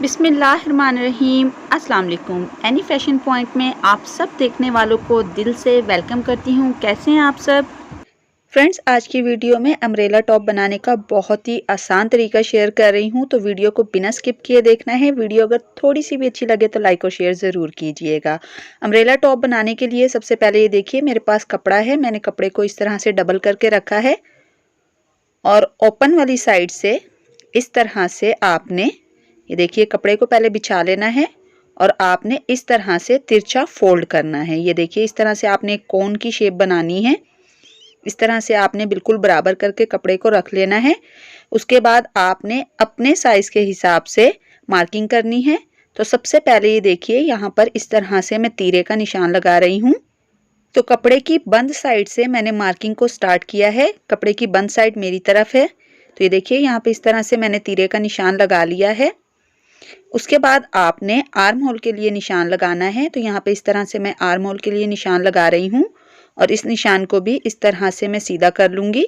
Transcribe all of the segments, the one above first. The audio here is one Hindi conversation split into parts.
बिस्मिल्लाहिर्रहमानिर्रहीम। अस्सलाम वालेकुम। एनी फैशन पॉइंट में आप सब देखने वालों को दिल से वेलकम करती हूँ। कैसे हैं आप सब फ्रेंड्स? आज की वीडियो में अम्ब्रेला टॉप बनाने का बहुत ही आसान तरीका शेयर कर रही हूँ, तो वीडियो को बिना स्किप किए देखना है। वीडियो अगर थोड़ी सी भी अच्छी लगे तो लाइक और शेयर ज़रूर कीजिएगा। अम्ब्रेला टॉप बनाने के लिए सबसे पहले ये देखिए मेरे पास कपड़ा है। मैंने कपड़े को इस तरह से डबल करके रखा है और ओपन वाली साइड से इस तरह से आपने ये देखिए कपड़े को पहले बिछा लेना है और आपने इस तरह से तिरछा फोल्ड करना है। ये देखिए इस तरह से आपने एक कोन की शेप बनानी है। इस तरह से आपने बिल्कुल बराबर करके कपड़े को रख लेना है। उसके बाद आपने अपने साइज के हिसाब से मार्किंग करनी है। तो सबसे पहले ये देखिए यहाँ पर इस तरह से मैं तीरे का निशान लगा रही हूँ। तो कपड़े की बंद साइड से मैंने मार्किंग को स्टार्ट किया है। कपड़े की बंद साइड मेरी तरफ है। तो ये देखिए यहाँ पे इस तरह से मैंने तीरे का निशान लगा लिया है। उसके बाद आपने आर्म होल के लिए निशान लगाना है। तो यहाँ पे इस तरह से मैं आर्म होल के लिए निशान लगा रही हूँ और इस निशान को भी इस तरह से मैं सीधा कर लूँगी।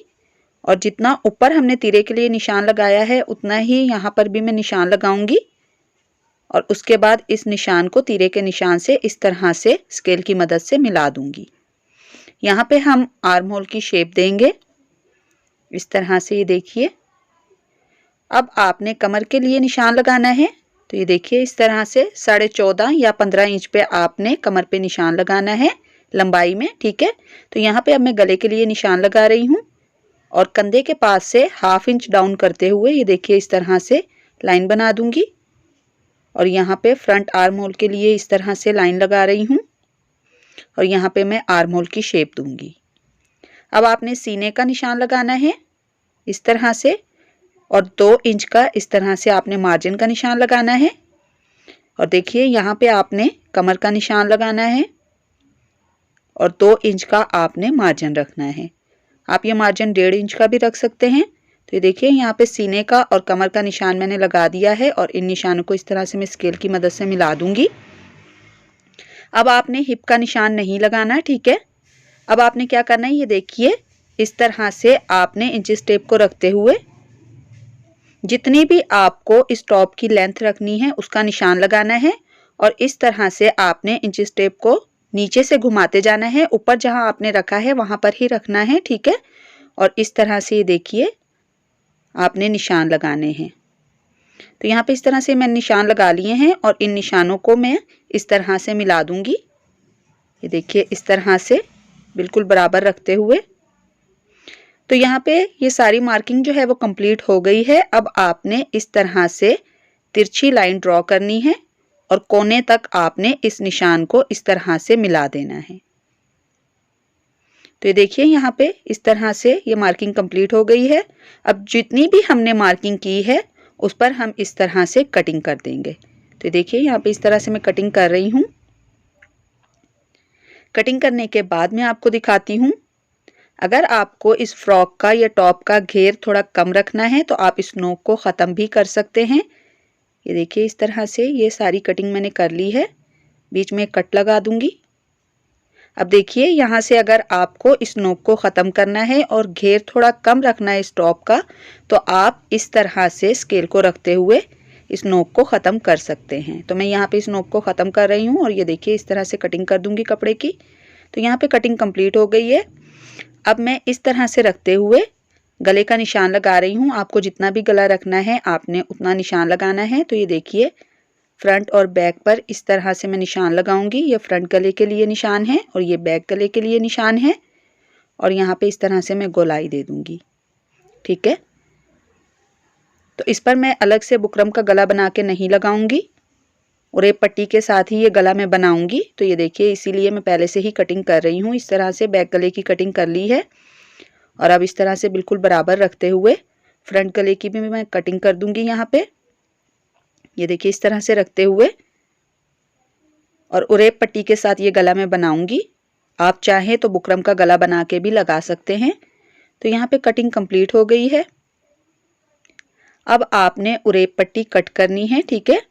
और जितना ऊपर हमने तीरे के लिए निशान लगाया है उतना ही यहाँ पर भी मैं निशान लगाऊंगी। और उसके बाद इस निशान को तीरे के निशान से इस तरह से स्केल की मदद से मिला दूंगी। यहाँ पे हम आर्म होल की शेप देंगे इस तरह से। ये देखिए अब आपने कमर के लिए निशान लगाना है। तो ये देखिए इस तरह से 14.5 या 15 इंच पे आपने कमर पे निशान लगाना है लंबाई में, ठीक है। तो यहाँ पे अब मैं गले के लिए निशान लगा रही हूँ और कंधे के पास से 1/2 इंच डाउन करते हुए ये देखिए इस तरह से लाइन बना दूंगी। और यहाँ पे फ्रंट आर्म होल के लिए इस तरह से लाइन लगा रही हूँ और यहाँ पे मैं आर्म होल की शेप दूंगी। अब आपने सीने का निशान लगाना है इस तरह से और 2 इंच का इस तरह से आपने मार्जिन का निशान लगाना है। और देखिए यहाँ पे आपने कमर का निशान लगाना है और 2 इंच का आपने मार्जिन रखना है। आप ये मार्जिन 1.5 इंच का भी रख सकते हैं। तो ये देखिए यहाँ पे सीने का और कमर का निशान मैंने लगा दिया है और इन निशानों को इस तरह से मैं स्केल की मदद से मिला दूंगी। अब आपने हिप का निशान नहीं लगाना, ठीक है। अब आपने क्या करना है, ये देखिए इस तरह से आपने इंचिस टेप को रखते हुए जितनी भी आपको इस टॉप की लेंथ रखनी है उसका निशान लगाना है और इस तरह से आपने इंचिस टेप को नीचे से घुमाते जाना है। ऊपर जहां आपने रखा है वहां पर ही रखना है, ठीक है। और इस तरह से ये देखिए आपने निशान लगाने हैं। तो यहाँ पे इस तरह से मैंने निशान लगा लिए हैं और इन निशानों को मैं इस तरह से मिला दूंगी। ये देखिए इस तरह से बिल्कुल बराबर रखते हुए। तो यहाँ पे ये सारी मार्किंग जो है वो कंप्लीट हो गई है। अब आपने इस तरह से तिरछी लाइन ड्रॉ करनी है और कोने तक आपने इस निशान को इस तरह से मिला देना है। तो ये देखिए यहाँ पे इस तरह से ये मार्किंग कंप्लीट हो गई है। अब जितनी भी हमने मार्किंग की है उस पर हम इस तरह से कटिंग कर देंगे। तो ये देखिए यहाँ पे इस तरह से मैं कटिंग कर रही हूँ। कटिंग करने के बाद मैं आपको दिखाती हूँ। अगर आपको इस फ्रॉक का या टॉप का घेर थोड़ा कम रखना है तो आप इस नोक को ख़त्म भी कर सकते हैं। ये देखिए इस तरह से ये सारी कटिंग मैंने कर ली है। बीच में कट लगा दूंगी। अब देखिए यहाँ से अगर आपको इस नोक को ख़त्म करना है और घेर थोड़ा कम रखना है इस टॉप का, तो आप इस तरह से स्केल को रखते हुए इस नोक को ख़त्म कर सकते हैं। तो मैं यहाँ पे इस नोक को ख़त्म कर रही हूँ और ये देखिए इस तरह से कटिंग कर दूंगी कपड़े की। तो यहाँ पे कटिंग कंप्लीट हो गई है। अब मैं इस तरह से रखते हुए गले का निशान लगा रही हूँ। आपको जितना भी गला रखना है आपने उतना निशान लगाना है। तो ये देखिए फ्रंट और बैक पर इस तरह से मैं निशान लगाऊंगी। ये फ्रंट गले के लिए निशान है और ये बैक गले के लिए निशान है। और यहाँ पे इस तरह से मैं गोलाई दे दूंगी, ठीक है। तो इस पर मैं अलग से बुकरम का गला बना के नहीं लगाऊंगी और एक पट्टी के साथ ही ये गला मैं बनाऊंगी। तो ये देखिए इसीलिए मैं पहले से ही कटिंग कर रही हूँ। इस तरह से बैक गले की कटिंग कर ली है और अब इस तरह से बिल्कुल बराबर रखते हुए फ्रंट गले की भी मैं कटिंग कर दूंगी। यहाँ पे ये देखिए इस तरह से रखते हुए और उरेप पट्टी के साथ ये गला मैं बनाऊंगी। आप चाहें तो बुकरम का गला बना के भी लगा सकते हैं। तो यहाँ पे कटिंग कंप्लीट हो गई है। अब आपने उरेप पट्टी कट करनी है, ठीक है।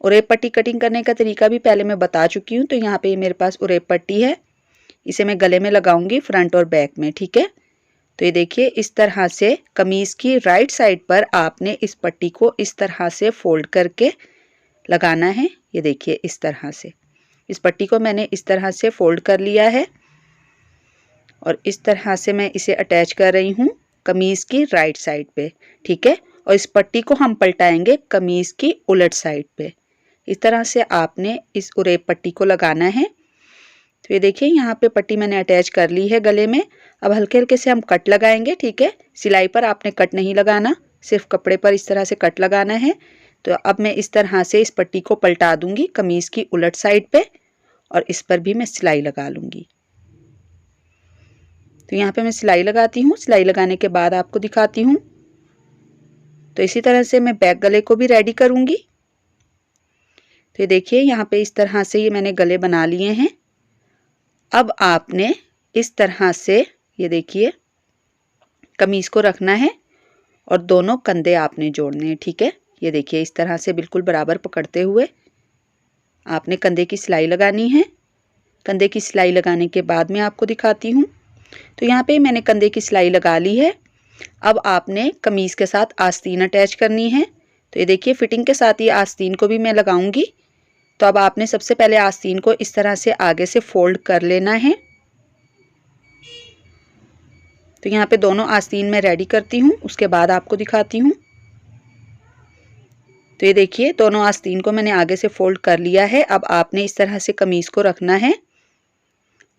उरेप पट्टी कटिंग करने का तरीका भी पहले मैं बता चुकी हूँ। तो यहाँ पे मेरे पास उरेप पट्टी है, इसे मैं गले में लगाऊंगी फ्रंट और बैक में, ठीक है। तो ये देखिए इस तरह से कमीज की राइट साइड पर आपने इस पट्टी को इस तरह से फोल्ड करके लगाना है। ये देखिए इस तरह से इस पट्टी को मैंने इस तरह से फोल्ड कर लिया है और इस तरह से मैं इसे अटैच कर रही हूँ कमीज़ की राइट साइड पे, ठीक है। और इस पट्टी को हम पलटाएंगे कमीज़ की उलट साइड पे। इस तरह से आपने इस उरेब पट्टी को लगाना है। तो ये देखिए यहाँ पे पट्टी मैंने अटैच कर ली है गले में। अब हल्के हल्के से हम कट लगाएंगे, ठीक है। सिलाई पर आपने कट नहीं लगाना, सिर्फ कपड़े पर इस तरह से कट लगाना है। तो अब मैं इस तरह से इस पट्टी को पलटा दूंगी कमीज़ की उलट साइड पे और इस पर भी मैं सिलाई लगा लूँगी। तो यहाँ पे मैं सिलाई लगाती हूँ। सिलाई लगाने के बाद आपको दिखाती हूँ। तो इसी तरह से मैं बैक गले को भी रेडी करूँगी। तो ये देखिए यहाँ पे इस तरह से ये मैंने गले बना लिए हैं। अब आपने इस तरह से ये देखिए कमीज़ को रखना है और दोनों कंधे आपने जोड़ने हैं, ठीक है। ये देखिए इस तरह से बिल्कुल बराबर पकड़ते हुए आपने कंधे की सिलाई लगानी है। कंधे की सिलाई लगाने के बाद मैं आपको दिखाती हूँ। तो यहाँ पे मैंने कंधे की सिलाई लगा ली है। अब आपने कमीज़ के साथ आस्तीन अटैच करनी है। तो ये देखिए फिटिंग के साथ ही आस्तीन को भी मैं लगाऊंगी। तो अब आपने सबसे पहले आस्तीन को इस तरह से आगे से फोल्ड कर लेना है। तो यहाँ पे दोनों आस्तीन मैं रेडी करती हूँ, उसके बाद आपको दिखाती हूँ। तो ये देखिए दोनों आस्तीन को मैंने आगे से फोल्ड कर लिया है। अब आपने इस तरह से कमीज़ को रखना है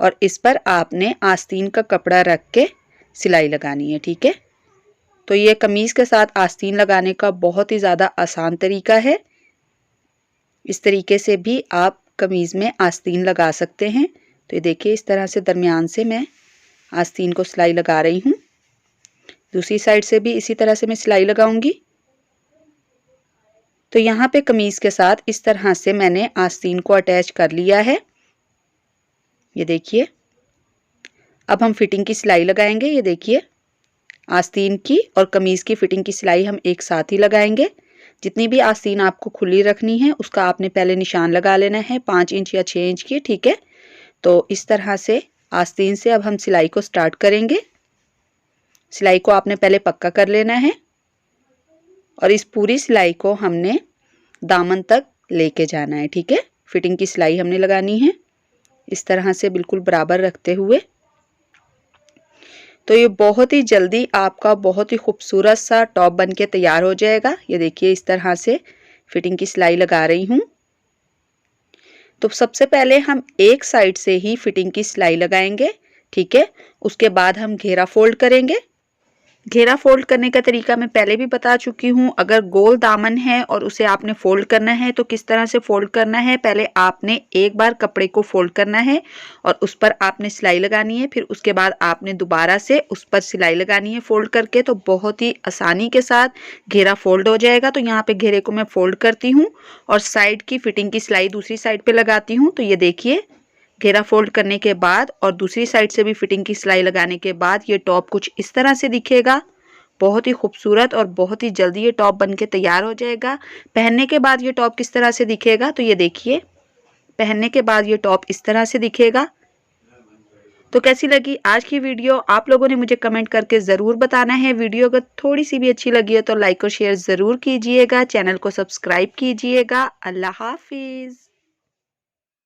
और इस पर आपने आस्तीन का कपड़ा रख के सिलाई लगानी है, ठीक है। तो ये कमीज़ के साथ आस्तीन लगाने का बहुत ही ज़्यादा आसान तरीका है। इस तरीके से भी आप कमीज़ में आस्तीन लगा सकते हैं। तो ये देखिए इस तरह से दरमियान से मैं आस्तीन को सिलाई लगा रही हूँ। दूसरी साइड से भी इसी तरह से मैं सिलाई लगाऊंगी। तो यहाँ पे कमीज़ के साथ इस तरह से मैंने आस्तीन को अटैच कर लिया है। ये देखिए अब हम फिटिंग की सिलाई लगाएंगे। ये देखिए आस्तीन की और कमीज़ की फिटिंग की सिलाई हम एक साथ ही लगाएंगे। जितनी भी आस्तीन आपको खुली रखनी है उसका आपने पहले निशान लगा लेना है 5 इंच या 6 इंच की, ठीक है। तो इस तरह से आस्तीन से अब हम सिलाई को स्टार्ट करेंगे। सिलाई को आपने पहले पक्का कर लेना है और इस पूरी सिलाई को हमने दामन तक लेके जाना है, ठीक है। फिटिंग की सिलाई हमने लगानी है इस तरह से बिल्कुल बराबर रखते हुए। तो ये बहुत ही जल्दी आपका बहुत ही खूबसूरत सा टॉप बनके तैयार हो जाएगा। ये देखिए इस तरह से फिटिंग की सिलाई लगा रही हूँ। तो सबसे पहले हम एक साइड से ही फिटिंग की सिलाई लगाएंगे, ठीक है। उसके बाद हम घेरा फोल्ड करेंगे। घेरा फोल्ड करने का तरीका मैं पहले भी बता चुकी हूँ। अगर गोल दामन है और उसे आपने फोल्ड करना है तो किस तरह से फोल्ड करना है, पहले आपने एक बार कपड़े को फोल्ड करना है और उस पर आपने सिलाई लगानी है। फिर उसके बाद आपने दोबारा से उस पर सिलाई लगानी है फोल्ड करके। तो बहुत ही आसानी के साथ घेरा फोल्ड हो जाएगा। तो यहाँ पे घेरे को मैं फोल्ड करती हूँ और साइड की फिटिंग की सिलाई दूसरी साइड पे लगाती हूँ। तो ये देखिए घेरा फोल्ड करने के बाद और दूसरी साइड से भी फिटिंग की सिलाई लगाने के बाद ये टॉप कुछ इस तरह से दिखेगा। बहुत ही खूबसूरत और बहुत ही जल्दी ये टॉप बनके तैयार हो जाएगा। पहनने के बाद ये टॉप किस तरह से दिखेगा, तो ये देखिए पहनने के बाद ये टॉप इस तरह से दिखेगा। तो कैसी लगी आज की वीडियो आप लोगों ने मुझे कमेंट करके ज़रूर बताना है। वीडियो अगर थोड़ी सी भी अच्छी लगी हो तो लाइक और शेयर ज़रूर कीजिएगा। चैनल को सब्सक्राइब कीजिएगा। अल्लाह हाफिज़।